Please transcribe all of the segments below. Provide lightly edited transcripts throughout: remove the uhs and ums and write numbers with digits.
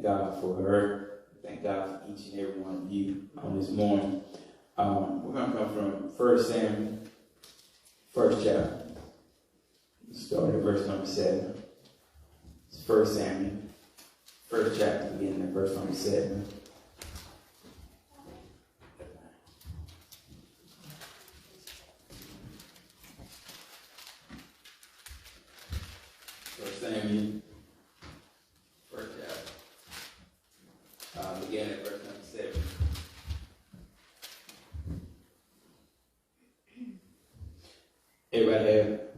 thank God for her. Thank God for each and every one of you on this morning. We're going to come from 1 Samuel, first chapter. Start at verse number 7. It's 1 Samuel, first chapter, beginning at verse number 7. Samuel, first chapter, beginning at verse number 7. Everybody have it?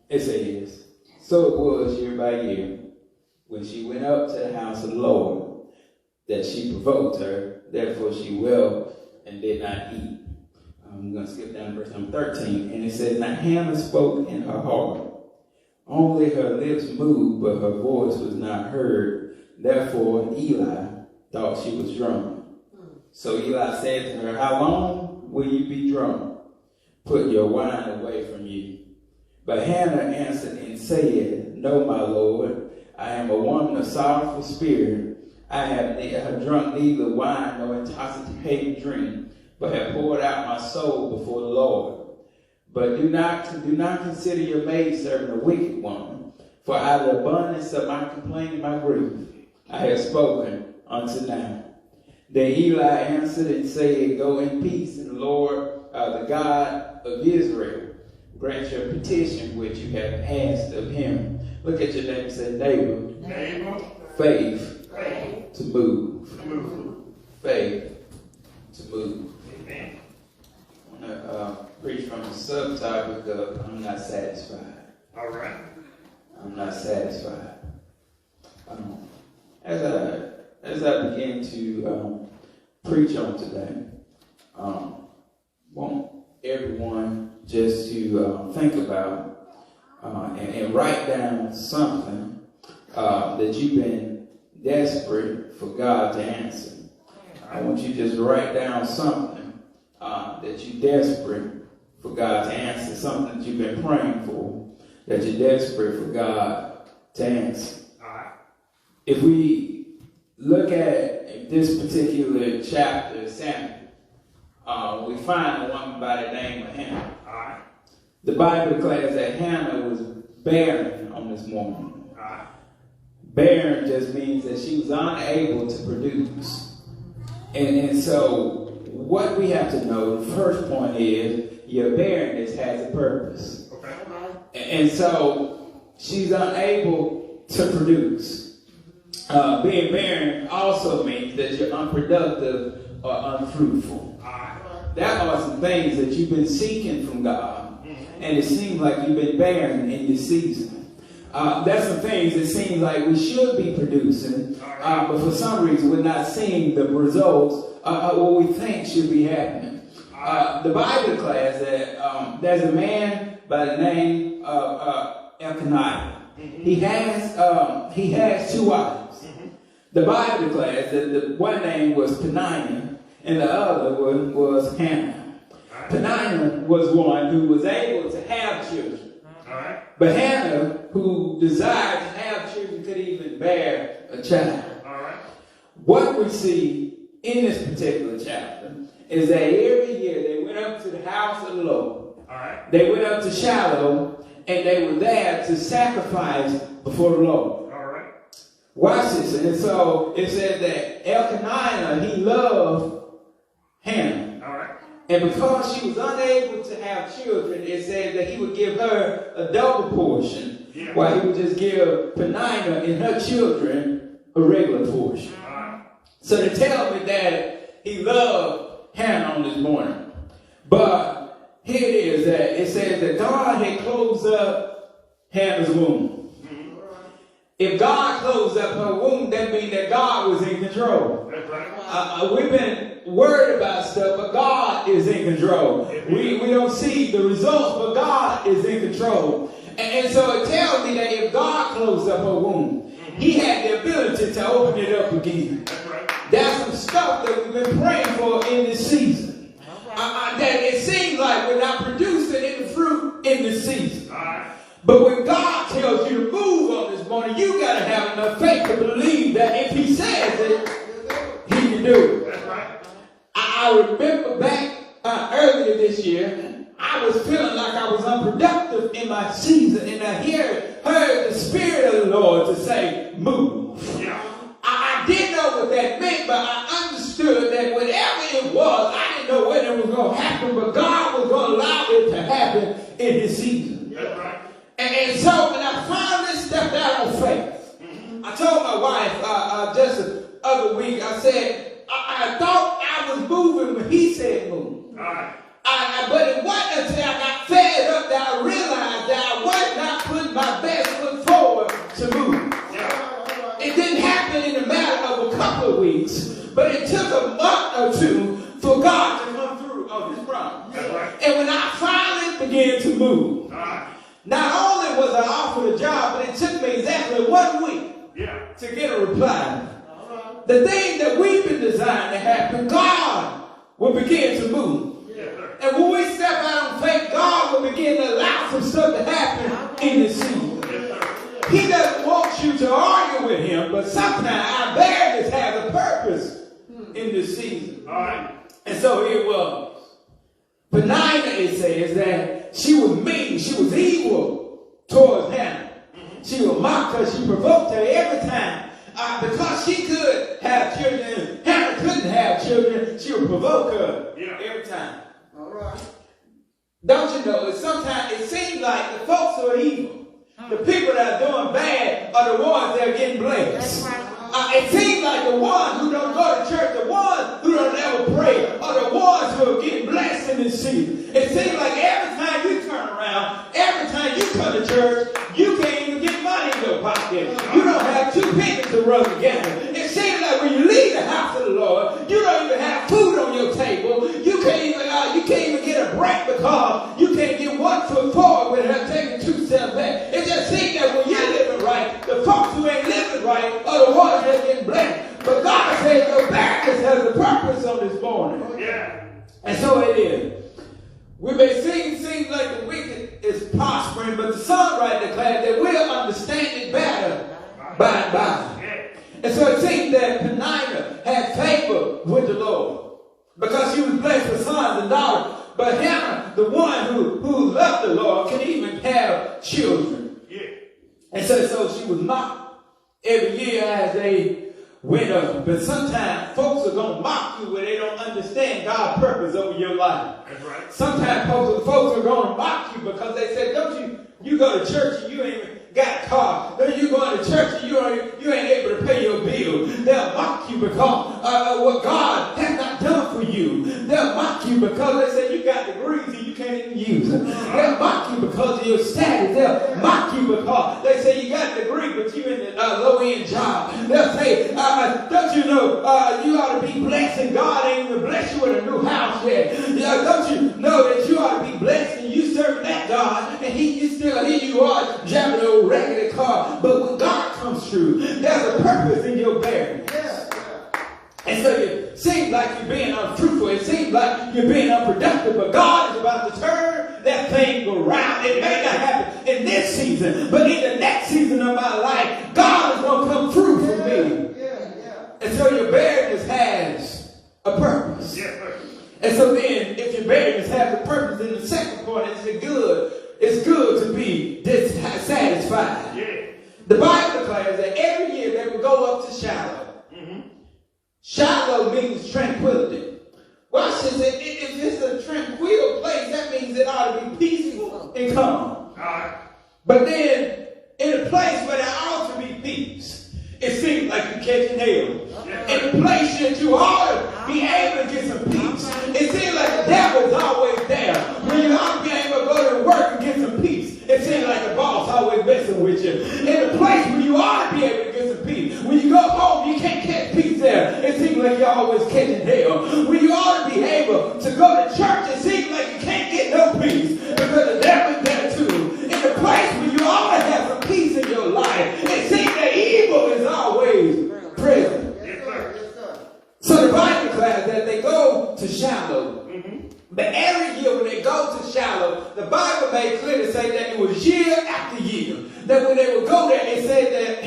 It says, so it was year by year, when she went up to the house of the Lord, that she provoked her, therefore she wept and did not eat. I'm going to skip down to verse number 13, and it says, now Hannah spoke in her heart. Only her lips moved, but her voice was not heard. Therefore Eli thought she was drunk. So Eli said to her, how long will you be drunk? Put your wine away from you. But Hannah answered and said, no, my Lord, I am a woman of sorrowful spirit. I have drunk neither wine nor intoxicating drink, but have poured out my soul before the Lord. But do not consider your maidservant a wicked woman, for out of the abundance of my complaint and my grief I have spoken unto now. Then Eli answered and said, go in peace, and the Lord, the God of Israel, grant your petition which you have asked of him. Look at your neighbor and say, neighbor, faith to move. Faith to move. Amen. I want to preach from the subtopic of I'm not satisfied. All right. I'm not satisfied. As I begin to preach on today, want everyone just to think about and write down something that you've been desperate for God to answer. I want you to just write down something that you're desperate for God to answer, something that you've been praying for, that you're desperate for God to answer. If we look at this particular chapter, Samuel, we find a woman by the name of Hannah. The Bible declares that Hannah was barren on this morning. Barren just means that she was unable to produce. And so what we have to know, the first point is your barrenness has a purpose. Okay. And so she's unable to produce. Being barren also means that you're unproductive or unfruitful. There are some things that you've been seeking from God, and it seems like you've been barren in this season. There's some things that seem like we should be producing, but for some reason we're not seeing the results of what we think should be happening. The Bible declares that there's a man by the name of Elkanah. He has two wives. The Bible declares that the one name was Peninnah and the other one was Hannah. Peninnah was one who was able to have children. But Hannah, who desired to have children, couldn't even bear a child. What we see in this particular chapter is that every year they went up to the house of the Lord. They went up to Shiloh, and they were there to sacrifice before the Lord. Watch this. And so it says that Elkanah, he loved Hannah. And because she was unable to have children, it said that he would give her a double portion, while he would just give Peninnah and her children a regular portion. So they tell me that he loved Hannah on this morning. But here it is, that it says that God had closed up Hannah's womb. If God closed up her womb, that means that God was in control. We've been worried about stuff, but God is in control. We don't see the results, but God is in control. And so it tells me that if God closed up her womb, he had the ability to open it up again. There's some stuff that we've been praying for in this season. That it seems like we're not producing any fruit in this season. But when God tells you to move on this morning, Now you got to have enough faith to believe that if he says it, he can do it. That's right. I remember back earlier this year, I was feeling like I was unproductive in my season, and I heard the Spirit of the Lord to say, move. Yeah. I didn't know what that meant, but I understood that whatever it was, I didn't know when it was going to happen, but God was going to allow it to happen in His season. That's right. And so when I finally stepped out on faith, I told my wife just the other week, I said, I thought I was moving when He said move. All right. But it wasn't until I got fed up that I realized that I was not putting my best foot forward to move. Yeah. It didn't happen in a matter of a couple of weeks, but it took a month or two for God to come through on His promise. That's right. And when I finally began to move, All right. not only was I offered a job, but it took me exactly 1 week Yeah. to get a reply. The thing that we've been designed to happen, God will begin to move. And when we step out on faith, God will begin to allow some stuff to happen in this season. He doesn't want you to argue with Him, but sometimes our barrenness has a purpose in this season. All right. And so here it was. Penina, it says that she was mean, she was evil towards Hannah. She would mock her, she provoked her every time. Because she could have children, Hannah couldn't have children, she would provoke her every time. All right. Don't you know, sometimes it seems like the folks who are evil, the people that are doing bad are the ones that are getting blessed. It seems like the ones who don't go to church, the ones who don't ever pray, are the ones who are getting blessed in this season. It seems like every time you turn around, every time you come to church, you can't even get money in your pocket. You don't have 2 pennies to rub together. It seems like when you leave the house of the Lord, you don't even have food on your table. You can't even get a break because you can't get 1 foot forward without taking 2 steps back. It just seems that when you're living right, the folks who ain't living right are the ones that get blessed. But God says your barrenness has a purpose on this morning. Yeah. And so it is. We may seem like the wicked is prospering, but the songwriter declared that we'll understand it better by and by. And so it seems that Penina had favor with the Lord because she was blessed with sons and daughters. But Hannah, the one who loved the Lord, can even have children. Yeah. And so she was mocked every year as they went up. But sometimes folks are going to mock you when they don't understand God's purpose over your life. That's right. Sometimes folks are going to mock you because they say, don't you go to church and you ain't even got a car. Don't you go to church and you ain't able to pay your bill. They'll mock you because what God has not done for you. They'll mock you because they say you got degrees and you can't even use them. They'll mock you because of your status. They'll mock you because they say you got a degree but you're in a low-end job. They'll say, don't you know you ought to be blessed and God ain't even blessed you with a new house yet. Don't you know that you ought to be blessed and you serve that God and here you are driving an old regular car. But when God comes through, there's a purpose in your barrenness. And so it seems like you're being unfruitful. It seems like you're being unproductive. But God is about to turn that thing around. It may not happen in this season, but in the next season of my life, God is going to come through for me. And so your barrenness has a purpose. And so then, if your barrenness has a purpose, then the second point is it's good to be dissatisfied. Yeah. The Bible declares that every year they will go up to Shiloh. Shiloh means tranquility. Watch this. If it's a tranquil place, that means it ought to be peaceful and calm. But then, in a place where there ought to be peace, it seems like you're catching hell. In a place that you ought to be able to get some peace, it seems like the devil's always there. When you ought to be able to go to work and get some peace, it seems like the boss always messing with you. In a place where you ought to be able to get some peace, when you go home, you can't catch peace there. It seems like you're always catching hell. When you ought to be able to go to church, it seems like you can't get no peace because the devil's there too. In a place where you ought to have some peace in your life, it seems that evil is always present. So the Bible declares that they go to Shiloh. But every year when they go to Shiloh, the Bible made clear to say that it was year after year. That when they would go there, it said that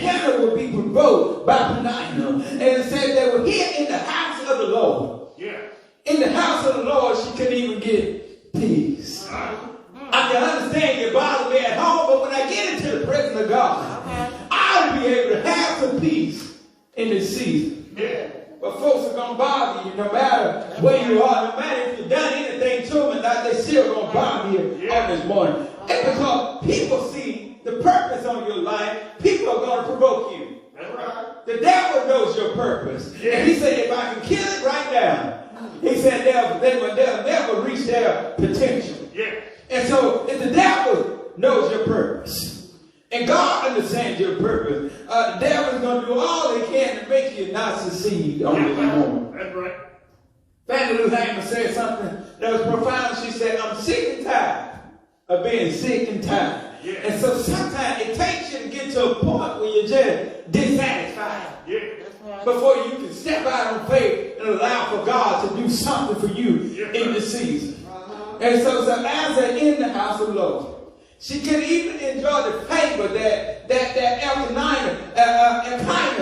by Penina. And it said they were here in the house of the Lord. Yeah. In the house of the Lord, she couldn't even get peace. I can understand you bother me at home, but when I get into the presence of God, I'll be able to have some peace in this season. Yeah. But folks are going to bother you no matter where you are, no matter if you've done anything to them, they still going to bother you on this morning. And because people see the purpose on your life, people are going to provoke you. That's right. The devil knows your purpose. Yeah. And he said, if I can kill it right now, he said they'll never reach their potential. Yeah. And so if the devil knows your purpose, and God understands your purpose, the devil is going to do all he can to make you not succeed on this moment. That's right. Fannie Lou Hamer said something that was profound. She said, I'm sick and tired of being sick and tired. Yeah. And so sometimes it takes you to get to a point where you're just dissatisfied. Yeah. Before you can step out on faith and allow for God to do something for you in this season. And so as they're in the house of the Lord, she could even enjoy the favor that Elkanah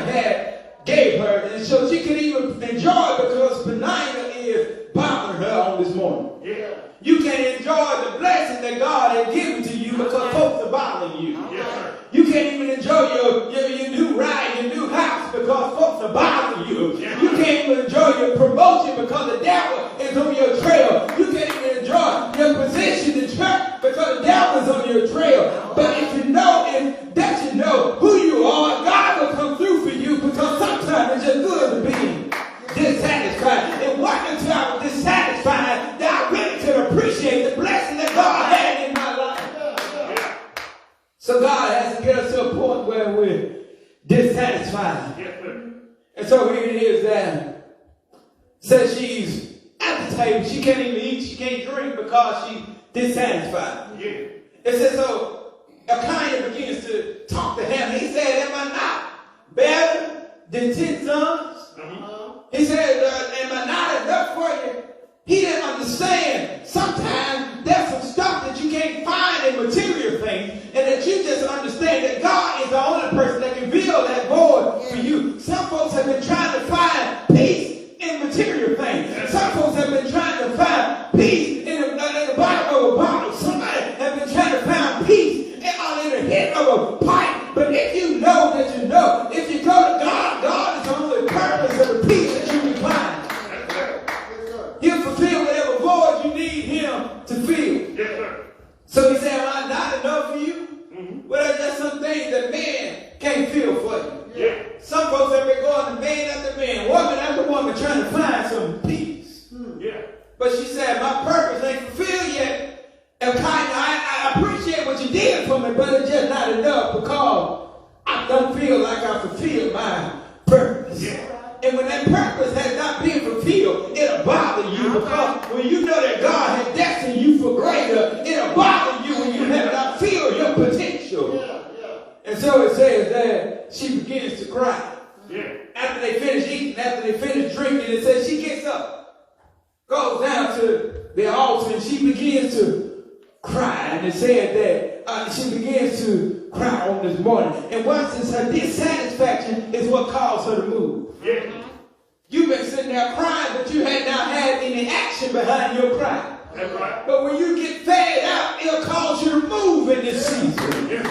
had gave her. And so she could even enjoy it because Penina is bothering her on this morning. Yeah. You can enjoy the blessing that God has given to you because folks are bothering you. Yeah. You can't even enjoy your new ride, your new house because folks are bothering you. Yeah. You can't even enjoy your promotion because the devil is on your trail. You can't even enjoy your position in church because the devil is on your trail. But if you know who you are, God will come through for you because sometimes it's just good to be dissatisfied. And what until I was dissatisfied that I really could appreciate the blessing that God had in my life. So God has to get us to a point where we're dissatisfied. And so here it is that says she's at the table. She can't even eat. She can't drink because she's dissatisfied. Yeah. It says so Elkanah begins to talk to him. He said, am I not better than 10 sons? He said, am I not enough for you? He didn't understand. Sometimes there's some stuff that you can't find in material things, and that you just understand that God is the only person that can fill that void for you. Some folks have been trying to find peace in material things. Some folks have been trying to find peace in the bottom of a bottle. Somebody has been trying to find peace in the head of a pipe. But if you know that you know, if you go to God, God is the only purpose of the peace that you can find. He'll fulfill whatever void you need him to fill. Yes, sir. So he said, am I not enough for you? Mm-hmm. Well, there's just some things that man can't fill for you. Yeah. Some folks have been going to man after man, woman after woman, trying to find some peace. Yeah. But she said, my purpose ain't fulfilled yet. I appreciate what you did for me, but it's just not enough because I don't feel like I fulfilled my purpose. Yeah. And when that purpose has not been fulfilled, it'll bother you because when you know that God has destined you for greater, it'll bother you when you have not filled your potential. Yeah, yeah. And so it says that she begins to cry. Yeah. After they finish eating, after they finish drinking, it says she gets up, goes down to the altar, and she begins to cry. And it said that she begins to cry on this morning. And watch this, her dissatisfaction is what caused her to move. Yeah. You've been sitting there crying, but you had not had any action behind your cry. That's right. But when you get fed out, it'll cause you to move in this season. Yes,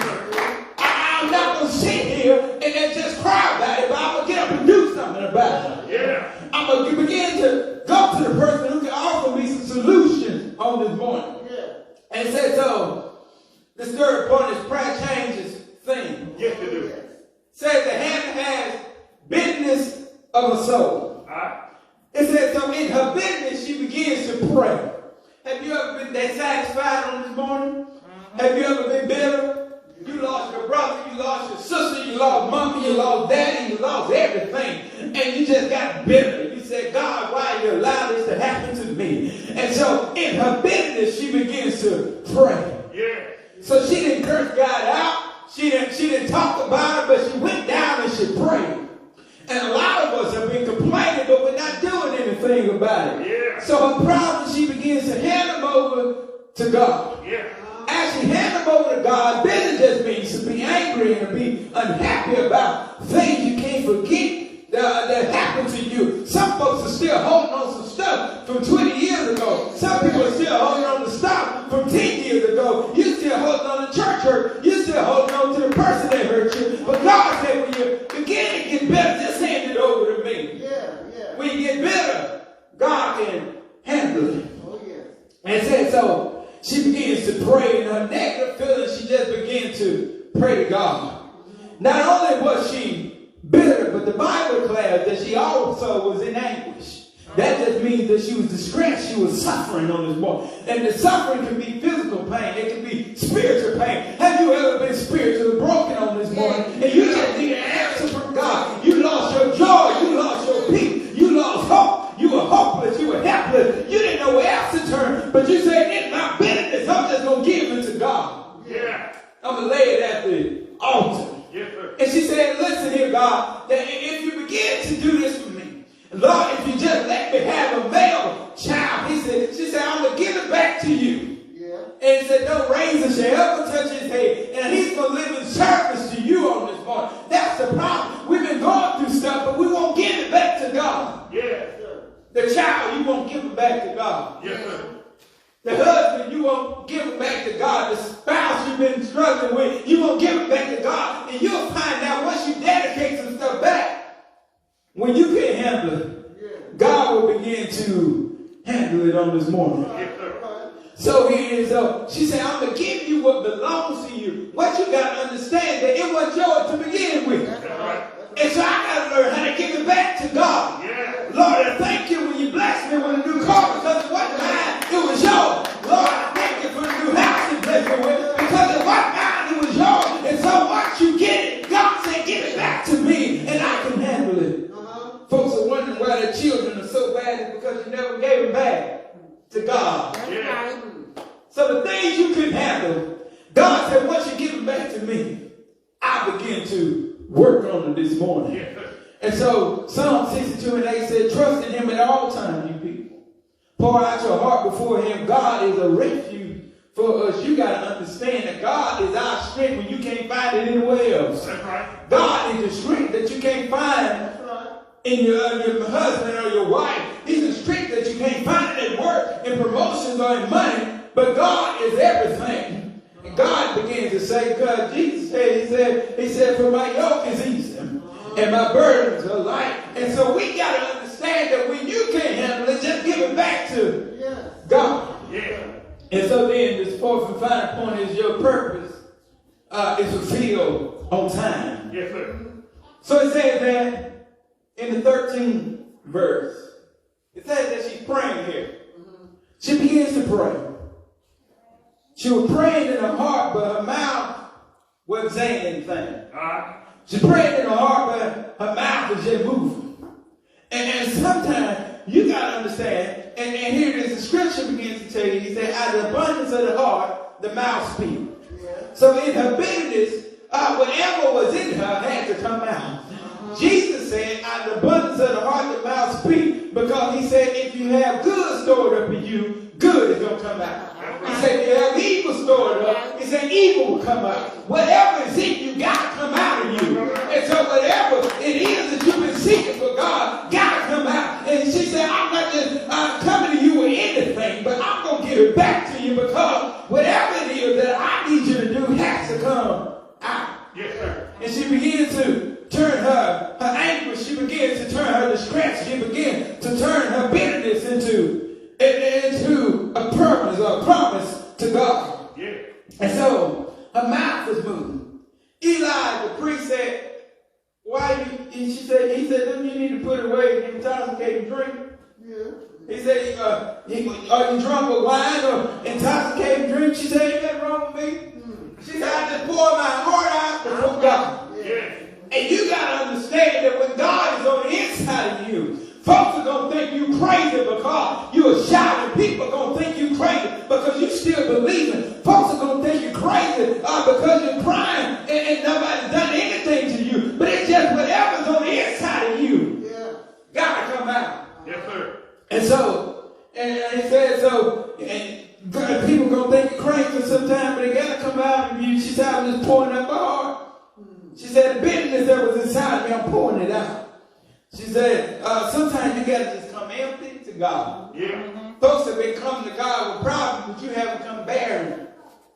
I'm not going to sit here and then just cry about it, but I'm going to get up and do something about it. Yeah. I'm going to begin to go to the person who can offer me some solutions on this morning. Yeah. And it says, so, this third point is prayer changes things. Yes, it do. Says the hand has bitterness of a soul. It says, so in her bitterness, she begins to pray. Have you ever been that satisfied on this morning? Have you ever been bitter? You lost your brother, you lost your sister, you lost mommy, you lost daddy, you lost everything. And you just got bitter. You said, God, why you allow this to happen to me? And so in her bitterness, she begins to pray. Yeah. So she didn't curse God out. She didn't talk about it, but she went down and she prayed. And a lot of us have been complaining, but we're not doing anything about it. Yeah. So her problem, she begins to hand them over to God. Yeah. As she hands them over to God, bitter just means to be angry and to be unhappy about things you can't forget that happened to you. Some folks are still holding on some stuff from 20 years ago. Some people are still holding on to stuff from 10 years ago. You're still holding on to church hurt. You're still holding on to the person that hurt you. But God said, when you begin to get better, just hand it over to me. When you get better, God can handle it. And said, so she begins to pray, and her negative feelings, she just began to pray to God. Not only was she bitter, but the Bible declares that she also was in anguish. That just means that she was distressed. She was suffering on this morning. And the suffering can be physical pain. It can be spiritual pain. Have you ever been spiritually broken on this morning? And you just need an answer from God. You lost your joy. You lost your peace. You lost hope. You were hopeless. You were helpless. You didn't know where else to turn. But you said, in my bitterness, I'm just going to give it to God. I'm going to lay it at the altar. And she said, listen here, God, that if you begin to do this for me, Lord, if you just let me have a male child, she said, I'm going to give it back to you. And he said, no razor shall ever touch his head. And he's going to live in service to you on this morning. That's the problem. We've been going through stuff, but we won't give it back to God. The child, you won't give it back to God. The husband, you won't give it back to God. The spouse you've been struggling with, you won't give it back to God. And you'll find out once you dedicate some stuff back, when you can't handle it, God will begin to handle it on this morning. So here it is. She said, I'm going to give you what belongs to you. What you got to understand, that it was yours to begin with. And so I got to learn how to give it back to God. Lord, I thank you when you blessed me with a new car, because it wasn't mine, it was yours. Lord, I thank you for the new house you blessed me with, because it wasn't mine, it was yours. And so once you get it, God said, give it back to me, and I can handle it. Folks are wondering why their children are so bad. It's because you never gave them back to God. So the things you couldn't handle, God said, once you give them back to me, I begin to work on it this morning. And so Psalm 62 and 8 said, trust in him at all times, you people. Pour out your heart before him. God is a refuge for us. You got to understand that God is our strength when you can't find it anywhere else. God is the strength that you can't find in your husband or your wife. He's the strength that you can't find it at work, in promotions or in money. But God is everything. And God begins to say, because Jesus said, he said, for my yoke is easy and my burdens are light. And so we got to understand that when you can't handle it, just give it back to God. And so then this fourth and final point is your purpose is fulfilled on time. So it says that in the 13th verse, it says that she's praying here. She begins to pray. She was praying in her heart, but her mouth wasn't saying anything. She prayed in her heart, but her mouth was just moving. And sometimes you got to understand, and here it is, the scripture begins to tell you, he said, out of the abundance of the heart, the mouth speaks. So in her bitterness, whatever was in her had to come out. Jesus said, out of the abundance of the heart, the mouth speaks, because he said, if you have good stored up in you, good is going to come out. He said, if you have evil stored up, he said, evil will come out. Whatever is in you, got to come out of you. And so whatever it is that you've been seeking for God, got to come out. And she said, I'm not just coming to you with anything, but I'm going to give it back to you, because whatever it is that I need you to do has to come out. And she began to turn her anguish, she began to turn her distress, she began to turn her bitterness into a purpose or a promise to God. And so her mouth was moving. Eli, the priest, said, he said, don't you need to put away and intoxicating drink? He said, are you drunk with wine or intoxicating drink? She said, ain't nothing wrong with me. She said, I just pour my heart out before God. And you got to understand that when God is on the inside of you, folks are going to think you crazy because you are shouting. People are going to think you crazy because you still believing. Folks are going to think you crazy because you're crying and nobody's done anything to you. But it's just whatever's on the inside of you got to come out. And so, and he said, and people going to think you're crazy sometimes, but it got to come out of you. She said, I'm just pouring up my heart. She said, the bitterness that was inside reminded me, I'm pouring it out. She said, sometimes you got to just come empty to God. Yeah. Folks have been coming to God with problems, but you haven't come barren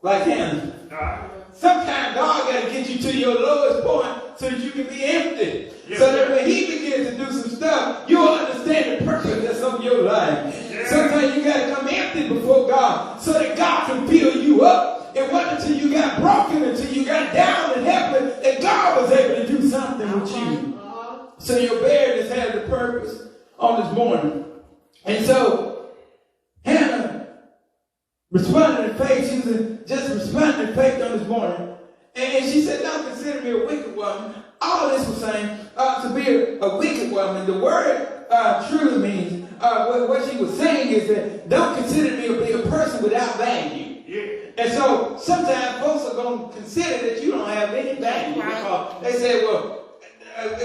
like Hannah. Sometimes God got to get you to your lowest point so that you can be empty. Yes, so that when He begins to do some stuff, you'll understand the purpose that's on your life. Yes. Sometimes you got to come empty before God so that God can fill you up. It wasn't until you got broken, until you got down and helpless, that God was able to do something with you. So your barrenness had a purpose on this morning. And so Hannah responded in faith. She was just responding in faith on this morning. And she said, don't consider me a wicked woman. All this was saying to be a wicked woman. The word truly means, what she was saying is that don't consider me to be a person without value. Yeah. And so sometimes folks are going to consider that you don't have any value. Because they say, well,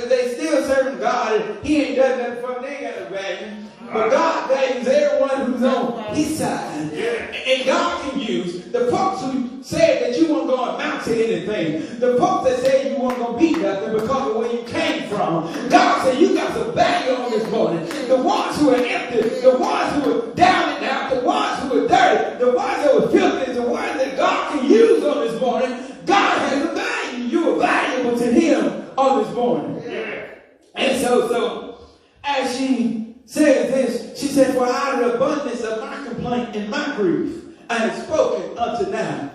they still serving God and He ain't done nothing for them. They ain't got no value. But God values everyone who's on His side. Yeah. And God can use the folks who said that you weren't going to amount to anything. The folks that said you weren't going to be nothing because of where you came from. God said you got some value on this morning. The ones who are empty, the ones who are down and out, the ones who are dirty, the ones that were filthy, the ones that God can use on this morning. God has a value. You are valuable to Him on this morning. Yeah. And so as she said this, she said, for out of the abundance of my complaint and my grief, I have spoken unto now.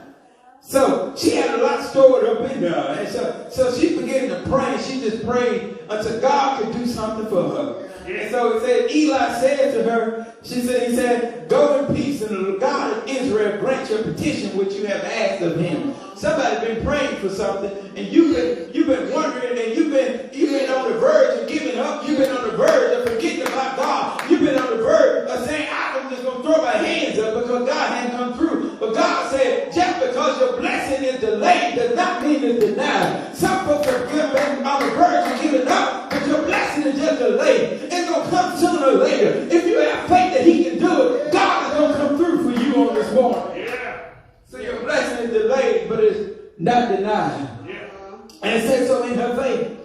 So she had a lot stored up in her. And so she began to pray. She just prayed until God could do something for her. Yeah. And so it said, Eli said to her, he said, go in peace, and the God of Israel grant your petition which you have asked of Him. Somebody's been praying for something, and you've been wondering, and you've been on the verge of giving up. You've been on the verge of forgetting about God. You've been on the verge of saying, I'm just going to throw my hands up because God hadn't come through. But God said, just because your blessing is delayed does not mean it's denied. Some folks have been on the verge of giving up, but your blessing is just delayed. It's going to come sooner or later. If you have faith that He can do it, God is going to come through for you on this morning. Yeah. So your blessing is delayed, but it's not denied. Yeah. And it says so in her faith.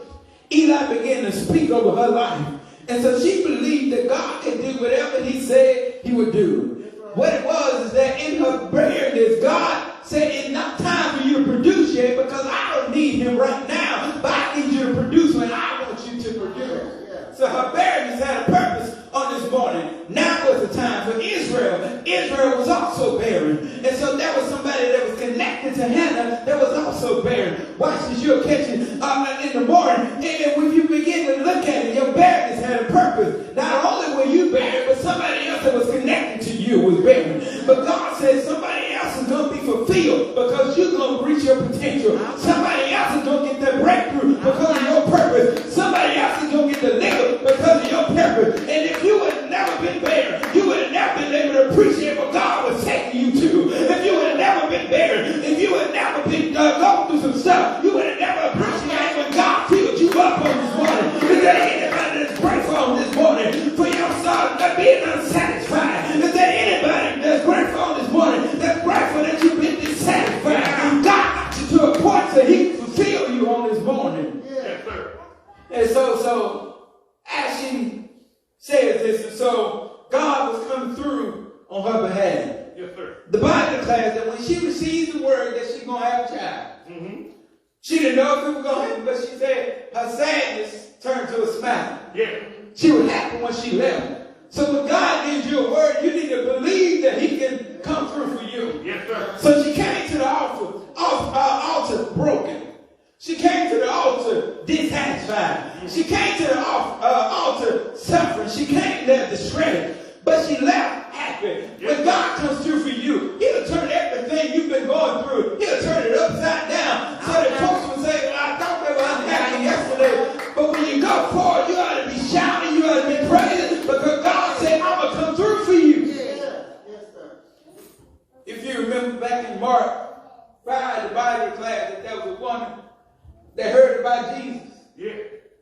Eli began to speak over her life. And so she believed that God could do whatever He said He would do. What it was is that in her barrenness, God said it's not time for you to produce yet because I don't need Him right now, but I need you to produce when I want you to produce. So her barrenness had a purpose on this morning. Now was the time for Israel. Israel was also barren. And so there was somebody that was connected to Hannah that was also barren. Watch this, you'll catch it in the morning. And when you begin to look at it, your barrenness had a purpose. Not only were you barren, but somebody else that was connected to you was barren. But God said somebody else is going to be fulfilled because you're going to reach your potential. Somebody else is going to get that breakthrough because of your purpose. Somebody else is going to get delivered because of your purpose. And if you had never been barren, you would have never been able to appreciate what God was taking you to. If you had never been barren, if you had never been going through some stuff, you would have never appreciated when God filled you up on this morning. Is there anybody that's grateful on this morning for your son not being unsatisfied? Is there anybody that's grateful on this morning that's grateful that you've been dissatisfied? God got you to a point so He can fulfill you on this morning. Yes, sir. And so as she says this, and so God was coming through on her behalf. Yes, sir. The Bible declares that when she received the word that she's going to have a child, she didn't know if it was going to happen, but she said her sadness turned to a smile. Yeah. She was happy when she left. So when God gives you a word, you need to believe that He can come through for you. Yes, sir. So she came to the altar broken. She came to the altar dissatisfied. She came to the altar suffering. She came there distressed. But she left happy. When God comes through for you, He'll turn everything you've been going through, He'll turn it upside down. So that folks will say, well, I thought they were unhappy yesterday. But when you go forward, you ought to be shouting, you ought to be praising, because God said, I'm going to come through for you. Yes, sir. If you remember back in Mark 5, the Bible declares that there was a woman that heard about Jesus. Yeah.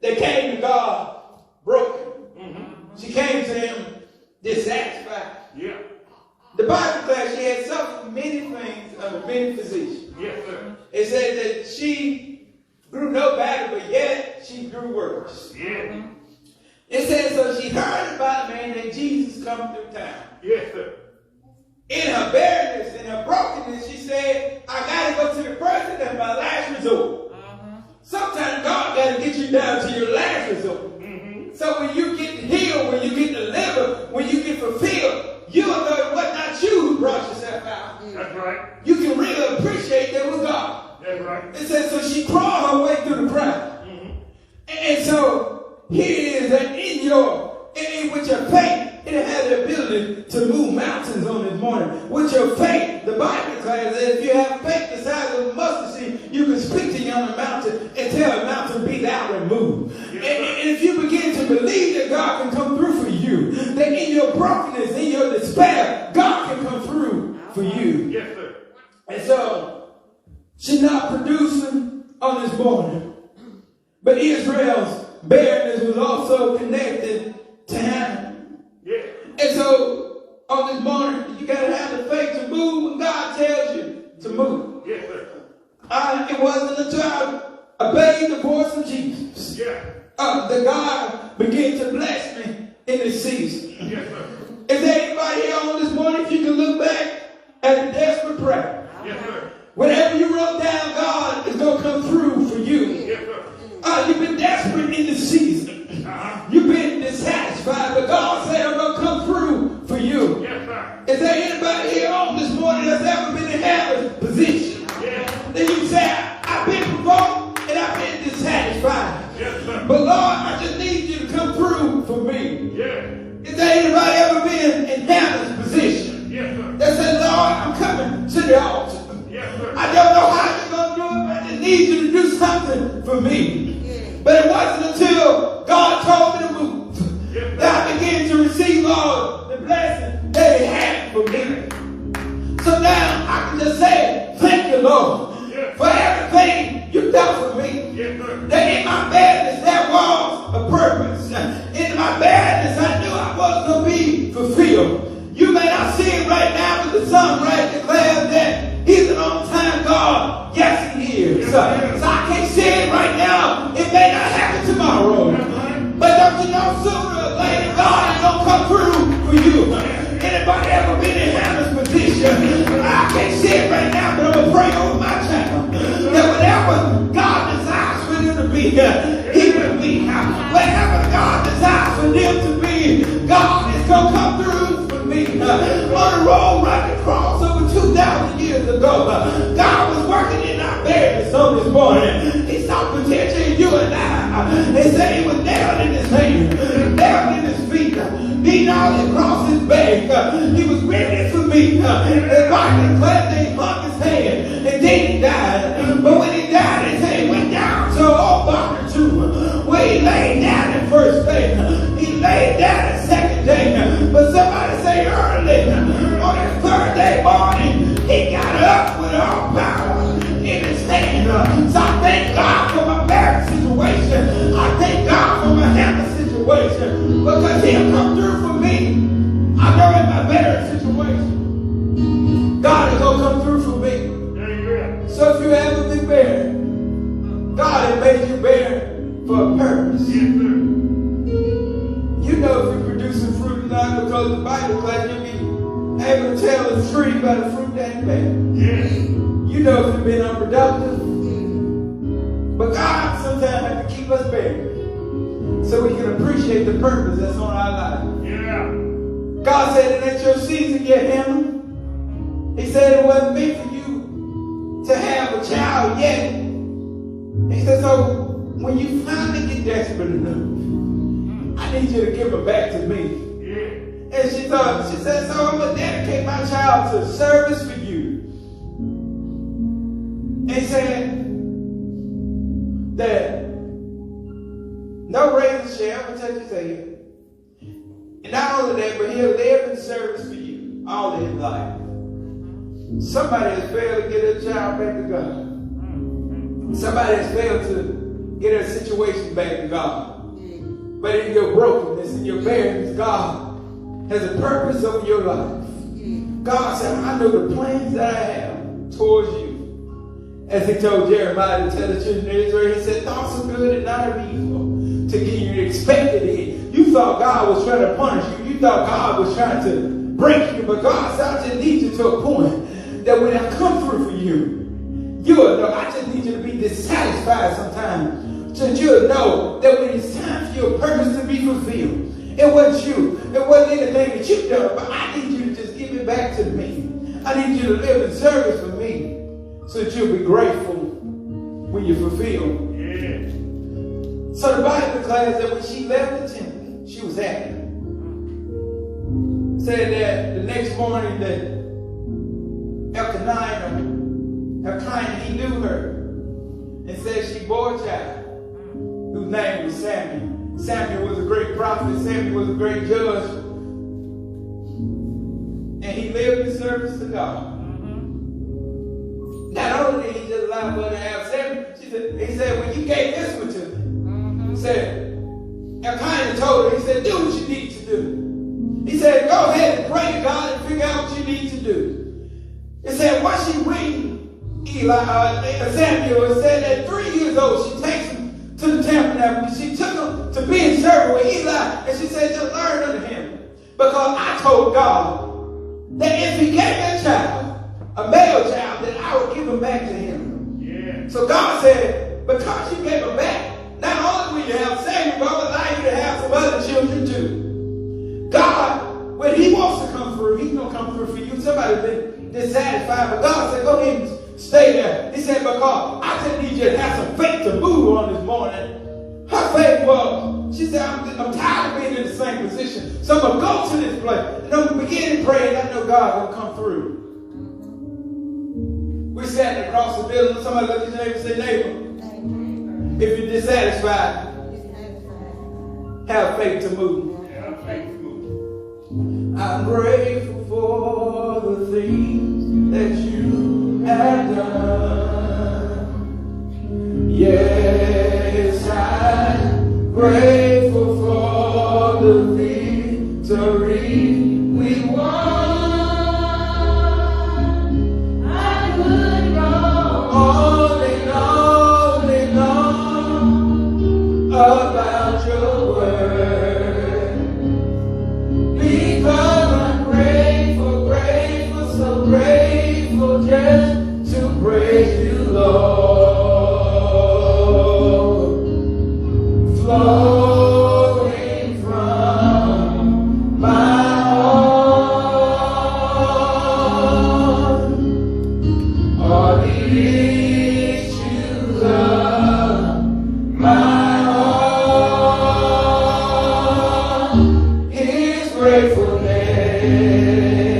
They came to God broken. She came to Him dissatisfied. Yeah. The Bible declares she had suffered many things under many physicians. Yes, sir. It says that she grew no better, but yet she grew true words. Yeah. It says, so she heard about a man named Jesus coming through town. Yes, sir. In her barrenness, in her brokenness, she said, I got to go to the person that's my last resort. Sometimes God got to get you down to your last resort. So when you get healed, when you get delivered, when you get fulfilled, you'll know it was not you who brought yourself out. That's right. You can really appreciate that it was God. That's right. It says, so she crawled her way through the crowd. And so here it is that with your faith, it has the ability to move mountains on this morning. With your faith, the Bible declares that if you have faith the size of a mustard seed, you can speak to yonder mountain and tell a mountain be thou and move. And if you begin to believe that God can come through for you, that in your brokenness, in your despair, God can come through for you. Yes, sir. And so, she's not producing on this morning. But Israel's barrenness was also connected to Hannah. Yeah. And so, on this morning, you got to have the faith to move when God tells you to move. Yes, sir. It wasn't until I obeyed the voice of Jesus that God began to bless me in this season. Yes, sir. Is there anybody here on this morning, if you can look back at the desperate prayer? Yes, sir. Whatever you wrote down, God is going to come through for you. Yes, sir. You've been desperate in this season. You've been dissatisfied, but God said, I'm going to come through for you. Yes, sir. Is there anybody here on this morning that's ever been in Hannah's position? Yes. Then you say, I've been provoked and I've been dissatisfied. Yes, sir. But Lord, I just need you to come through for me. Yeah. Is there anybody ever been in Hannah's position? Yes, sir. That said, Lord, I'm coming to the altar. Yes, sir. I don't know how you're going to do it, but I just need you to do something for me. But it wasn't until God told me to move that I began to receive, Lord, the blessing that He had for me. So now I can just say, thank you, Lord, for everything you've done for me. That in my badness there was a purpose. In my badness I knew I was going to be fulfilled. You may not see it right now, but the songwriter declares that He's an on-time God. Yes, He is. So I can't see it right now. It may not happen tomorrow. But don't you know, sooner or later, God is going to come through for you. Anybody ever been in Hannah's position? I can't see it right now, but I'm going to pray over my child. That whatever God desires for them to be, He will be. Whatever God desires for them to be, God is going to come through for me. On the road right across over 2,000 years ago, God was working in our barrenness on this morning. He saw potential in you and I. They say He was nailed in His hand, nailed in His feet, beaten all across His back. He was ready for me. The Bible declared that He hung His head and then He died. But when He died, He said He went down to old bottom tomb where He laid down the first day. He laid down the second day. But somebody say early on His third day morning, He got up with all power in His hand. So I thank God for my marriage situation. I thank God for my Hannah situation. Because He'll come through for me. I know in my marriage situation, God is going to come through for me. So if you ever been barren, God has made you barren for a purpose. Yes, sir. You know if you're producing fruit or not, because the Bible claims you'll be able to tell the tree by the fruit that it bears. Yes. You know if you've been unproductive. But God sometimes has to keep us barren so we can appreciate the purpose that's on our life. Yeah. God said it ain't your season yet, Hannah. He said it wasn't meant for you to have a child yet. He said, so when you finally get desperate enough, I need you to give her back to me. Yeah. And she said, so I'm going to dedicate my child to service for you. And he said that no razor shall ever touch his head. And not only that, but he'll live in service for you all his life. Somebody has failed to get their child back to God. Somebody has failed to get their situation back to God. But in your brokenness, in your barrenness, God has a purpose over your life. God said, I know the plans that I have towards you. As He told Jeremiah to tell the children of Israel, He said, thoughts of good and not of evil, to give you expected it. You thought God was trying to punish you. You thought God was trying to break you. But God said, I just need you to a point that when I come through for you, you'll know. I just need you to be dissatisfied sometimes. So you'll know that when it's time for your purpose to be fulfilled, it wasn't you. It wasn't anything that you've done. But I need you to just give it back to me. I need you to live in service for me so that you'll be grateful when you fulfill. Yeah. So the Bible declares that when she left the temple, she was happy. Said that the next morning that Elkanah, he knew her and said she bore a child whose name was Samuel. Samuel was a great prophet. Samuel was a great judge. And he lived in service to God. Not only did he just allow her to have Samuel, he said, when you gave this one to me, he said, Elkanah told her, he said, do what you need to do. He said, go ahead and pray to God and figure out what you need to do. It said, once she weaned Samuel, it said at 3 years old, she takes him to the tabernacle. She took him to be in service with Eli, and she said, just learn under him. Because I told God that if he gave that child, a male child, then I would give him back to him. Yeah. So God said, because you gave him back, not only will you have Samuel, but I'll allow you to have some other children too. God, when he wants to come through, he's going to come through for you. Somebody's been dissatisfied, but God said, go ahead and stay there. He said, because I just need you to have some faith to move on this morning. Her faith was, she said, I'm tired of being in the same position. So I'm going to go to this place. And I'm going to begin to pray, and I know God will come through. We're standing across the building. Somebody look at your neighbor and say, neighbor, if you're dissatisfied, have faith to move. Have faith to move. I'm grateful for the things that you have done. Yes, I'm grateful for the victory we won. I could go on and on about your word. Because I'm grateful, grateful, so grateful just to praise you, Lord. Flowing from my heart are the issues of my heart. His gratefulness.